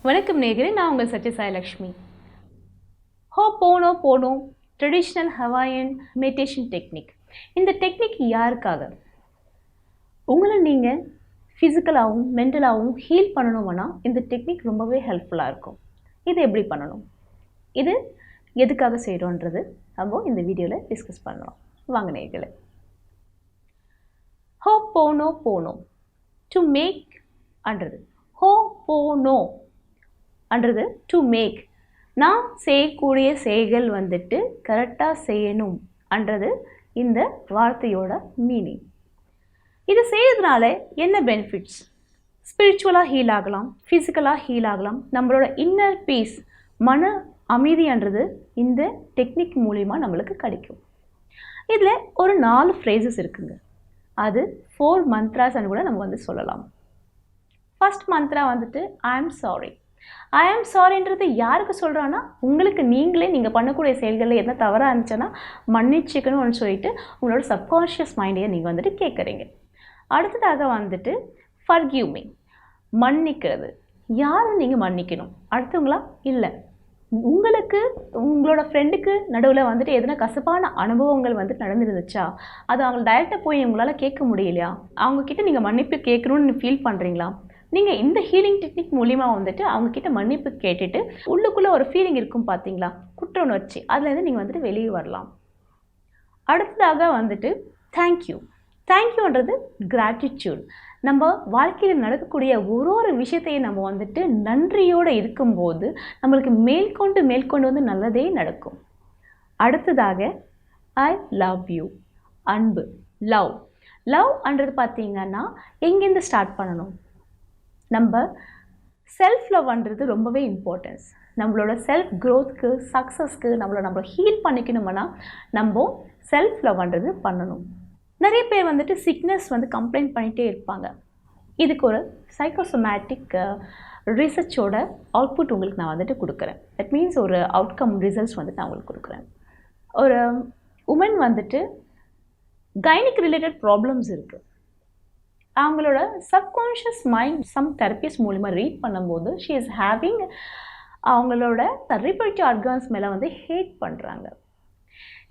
வணக்கம் நேயர்களே, நான் உங்கள் சத்யசாயலக்ஷ்மி. ஹோபோனோபோனோ ட்ரெடிஷ்னல் ஹவாயன் மெடிடேஷன் டெக்னிக். இந்த டெக்னிக் யாருக்காக? உங்களை நீங்கள் ஃபிசிக்கலாகவும் மென்டலாகவும் ஹீல் பண்ணணும்னா இந்த டெக்னிக் ரொம்பவே ஹெல்ப்ஃபுல்லாக இருக்கும். இது எப்படி பண்ணணும், இது எதுக்காக செய்கிறோன்றது நம்ம இந்த வீடியோவில் டிஸ்கஸ் பண்ணலாம். வாங்க நேயர்களே. ஹோபோனோபோனோ டு மேக் அன்றது, ஹோபோனோ அன்றது டு மேக், நான் செய்யக்கூடிய செயல்கள் வந்துட்டு கரெக்டாக செய்யணும் அன்றது இந்த வார்த்தையோட மீனிங். இது செய்யறதுனால என்ன பெனிஃபிட்ஸ்? ஸ்பிரிச்சுவலாக ஹீல் ஆகலாம், ஃபிசிக்கலாக ஹீல் ஆகலாம். நம்மளோட இன்னர் பீஸ், மன அமைதின்றது இந்த டெக்னிக் மூலிமா நம்மளுக்கு கிடைக்கும். இதில் ஒரு 4 ஃப்ரேசஸ் இருக்குங்க. அது 4 மந்த்ராஸ்ன்னு கூட நம்ம வந்து சொல்லலாம். ஃபர்ஸ்ட் மந்த்ரா வந்துட்டு ஐ ஆம் சாரி. ஐ ஆம் சாரின்றது யாருக்கு சொல்கிறான்னா, உங்களுக்கு நீங்களே நீங்கள் பண்ணக்கூடிய செயல்களில் என்ன தவறாக இருந்துச்சுன்னா மன்னிச்சுக்கணும்னு சொல்லிட்டு உங்களோட சப்கான்ஷியஸ் மைண்டையே நீங்கள் வந்துட்டு கேட்குறீங்க. அடுத்ததாக வந்துட்டு ஃபர்கிவ் மீ, மன்னிக்கிறது. யாரும் நீங்கள் மன்னிக்கணும்? அடுத்தவங்களா? இல்லை, உங்களுக்கு உங்களோட ஃப்ரெண்டுக்கு நடுவில் வந்துட்டு எதனா கசப்பான அனுபவங்கள் வந்துட்டு நடந்துருந்துச்சா, அது அவங்க டைரெக்டாக போய் உங்களால் கேட்க முடியலையா, அவங்கக்கிட்ட நீங்கள் மன்னிப்பு கேட்கணும்னு ஃபீல் பண்ணுறீங்களா? நீங்கள் இந்த ஹீலிங் டெக்னிக் மூலிமா வந்துட்டு அவங்கக்கிட்ட மன்னிப்பு கேட்டுட்டு உள்ளுக்குள்ளே ஒரு ஃபீலிங் இருக்கும் பார்த்தீங்களா, குற்ற உணர்ச்சி, அதுலேருந்து நீங்கள் வந்துட்டு வெளியே வரலாம். அடுத்ததாக வந்துட்டு தேங்க்யூ. தேங்க்யூன்றது கிராட்டிடியூட். நம்ம வாழ்க்கையில் நடக்கக்கூடிய ஒரு விஷயத்தையும் நம்ம வந்துட்டு நன்றியோடு இருக்கும்போது நம்மளுக்கு மேற்கொண்டு வந்து நல்லதே நடக்கும். அடுத்ததாக ஐ லவ் யூ, அன்பு, லவ். லவ்ன்றது பார்த்தீங்கன்னா எங்கேருந்து ஸ்டார்ட் பண்ணணும்? நம்ம செல்ஃப் லவ்ன்றது ரொம்பவே இம்பார்ட்டன்ஸ். நம்மளோட செல்ஃப் க்ரோத்துக்கு, சக்ஸஸ்க்கு நம்மளை ஹீல் பண்ணிக்கணும்னா நம்ம செல்ஃப் லவ்ன்றது பண்ணணும். நிறைய பேர் வந்துட்டு சிக்னஸ் வந்து கம்ப்ளைண்ட் பண்ணிகிட்டே இருப்பாங்க. இதுக்கு ஒரு சைக்கோசோமேட்டிக் ரிசர்ச்சோட அவுட்புட் உங்களுக்கு நான் வந்துட்டு கொடுக்குறேன். தட் மீன்ஸ் ஒரு அவுட்கம் ரிசல்ட்ஸ் வந்துட்டு நான் உங்களுக்கு கொடுக்குறேன். ஒரு உமன் வந்துட்டு கைனிக் ரிலேட்டட் ப்ராப்ளம்ஸ் இருக்குது. அவங்களோட சப்கான்ஷியஸ் மைண்ட் சம் தெரப்பிஸ் மூலிமா ரீட் பண்ணும்போது ஷி இஸ் ஹேவிங் அவங்களோட ரீப்ரொடக்டிவ் ஆர்கான்ஸ் மேலே வந்து ஹேட் பண்ணுறாங்க.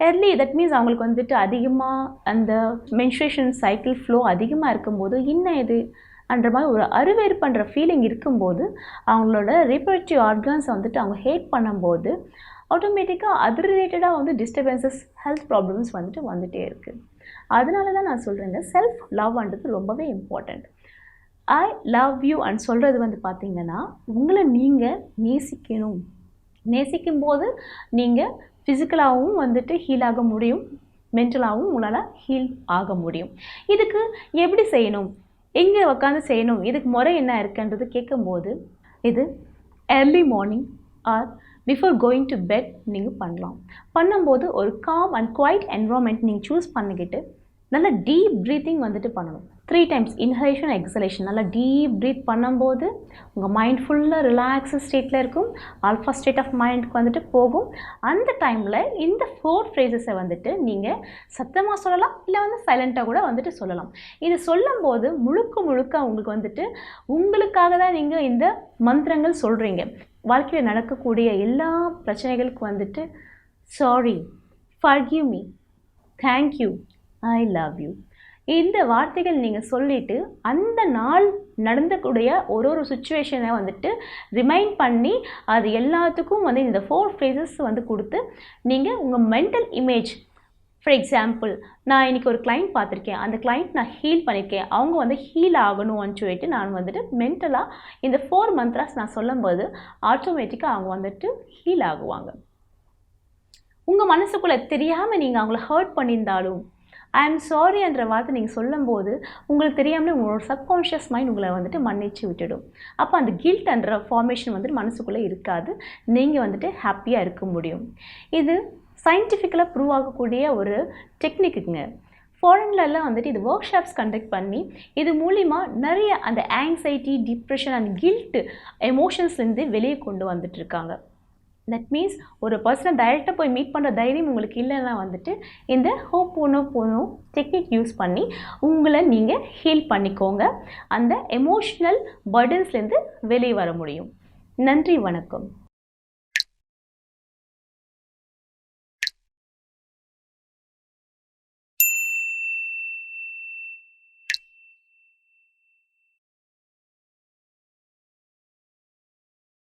எர்லி, தட் மீன்ஸ் அவங்களுக்கு வந்துட்டு அதிகமாக அந்த மென்ஸ்ட்ரேஷன் சைக்கிள் ஃப்ளோ அதிகமாக இருக்கும்போது இன்னும் இது அன்ற மாதிரி ஒரு அருவேறு பண்ணுற ஃபீலிங் இருக்கும்போது அவங்களோட ரீப்ரொடக்டிவ் ஆர்கான்ஸை வந்துட்டு அவங்க ஹேட் பண்ணும்போது ஆட்டோமேட்டிக்காக அது ரிலேட்டடாக வந்து டிஸ்டர்பன்சஸ், ஹெல்த் ப்ராப்ளம்ஸ் வந்துட்டே இருக்குது. அதனால தான் நான் சொல்கிறேங்க, செல்ஃப் லவ்ன்றது ரொம்பவே important. I love you and சொல்கிறது வந்து பார்த்திங்கன்னா உங்களை நீங்கள் நேசிக்கணும். நேசிக்கும்போது நீங்கள் ஃபிசிக்கலாகவும் வந்துட்டு ஹீல் ஆக முடியும், மென்டலாகவும் உங்களால் ஹீல் ஆக முடியும். இதுக்கு எப்படி செய்யணும், எங்கே உட்காந்து செய்யணும், இதுக்கு முறை என்ன இருக்குன்றது கேட்கும்போது இது early morning or before going to bed நீங்கள் பண்ணலாம். பண்ணும்போது ஒரு காம் அண்ட் குவைட் என்வரான்மெண்ட் நீங்கள் சூஸ் பண்ணிக்கிட்டு நல்லா டீப் ப்ரீத்திங் வந்துட்டு பண்ணணும். 3 times இன்ஹலேஷன், எக்ஸலேஷன். நல்லா டீப் ப்ரீத் பண்ணும்போது உங்கள் மைண்ட் ஃபுல்லாக ரிலாக்ஸ் ஸ்டேட்டில் இருக்கும். ஆல்ஃபா ஸ்டேட் ஆஃப் மைண்டுக்கு வந்துட்டு போகும். அந்த டைமில் இந்த 4 ஃப்ரேசஸை வந்துட்டு நீங்கள் சத்தமாக சொல்லலாம், இல்லை வந்து சைலண்ட்டாக கூட வந்துட்டு சொல்லலாம். இது சொல்லும்போது முழுக்க உங்களுக்கு வந்துட்டு உங்களுக்காக தான் நீங்கள் இந்த மந்திரங்கள் சொல்கிறீங்க. வாழ்க்கையில் நடக்கக்கூடிய எல்லா பிரச்சனைகளுக்கு வந்துட்டு sorry, forgive me, thank you, I love you, இந்த வார்த்தைகள் நீங்கள் சொல்லிவிட்டு அந்த நாள் நடந்தக்கூடிய ஒரு சுச்சுவேஷனை வந்துட்டு ரிமைண்ட் பண்ணி அது எல்லாத்துக்கும் வந்து இந்த 4 ஃப்ரேசஸ் வந்து கொடுத்து நீங்கள் உங்கள் மென்டல் இமேஜ், ஃபார் எக்ஸாம்பிள் நான் இன்றைக்கி ஒரு கிளைண்ட் பார்த்துருக்கேன், அந்த கிளைண்ட் நான் ஹீல் பண்ணியிருக்கேன், அவங்க வந்து ஹீல் ஆகணும்னு சொல்லிட்டு நான் வந்துட்டு மென்டலாக இந்த 4 மந்த்ராஸ் நான் சொல்லும்போது ஆட்டோமேட்டிக்காக அவங்க வந்துட்டு ஹீல் ஆகுவாங்க. உங்கள் மனசுக்குள்ளே தெரியாமல் நீங்கள் அவங்கள ஹர்ட் பண்ணியிருந்தாலும் ஐ ஆம் சாரி என்ற வார்த்தை நீங்கள் சொல்லும்போது உங்களுக்கு தெரியாமலே உங்களோட சப்கான்ஷியஸ் மைண்ட் உங்களை வந்துட்டு மன்னிச்சு விட்டுடும். அப்போ அந்த கில்ட் என்ற ஃபார்மேஷன் வந்துட்டு மனசுக்குள்ளே இருக்காது, நீங்கள் வந்துட்டு ஹாப்பியாக இருக்க முடியும். இது சயின்டிஃபிக்கலாக ப்ரூவ் ஆகக்கூடிய ஒரு டெக்னிக்குங்க. ஃபாரின்லலாம் வந்துட்டு இது ஒர்க் ஷாப்ஸ் கண்டக்ட் பண்ணி இது மூலிமா நிறைய அந்த ஆங்ஸைட்டி, டிப்ரெஷன் அண்ட் கில்ட் எமோஷன்ஸ்லேருந்து வெளியே கொண்டு வந்துட்டுருக்காங்க. தட் மீன்ஸ் ஒரு பர்சனை டைரெக்டாக போய் மீட் பண்ணுற தைரியம் உங்களுக்கு இல்லைன்னா வந்துட்டு இந்த ஹோபோனோபோனோ டெக்னிக் யூஸ் பண்ணி உங்களை நீங்கள் ஹீல் பண்ணிக்கோங்க. அந்த எமோஷ்னல் பர்டன்ஸ்லேருந்து வெளியே வர முடியும். நன்றி, வணக்கம்.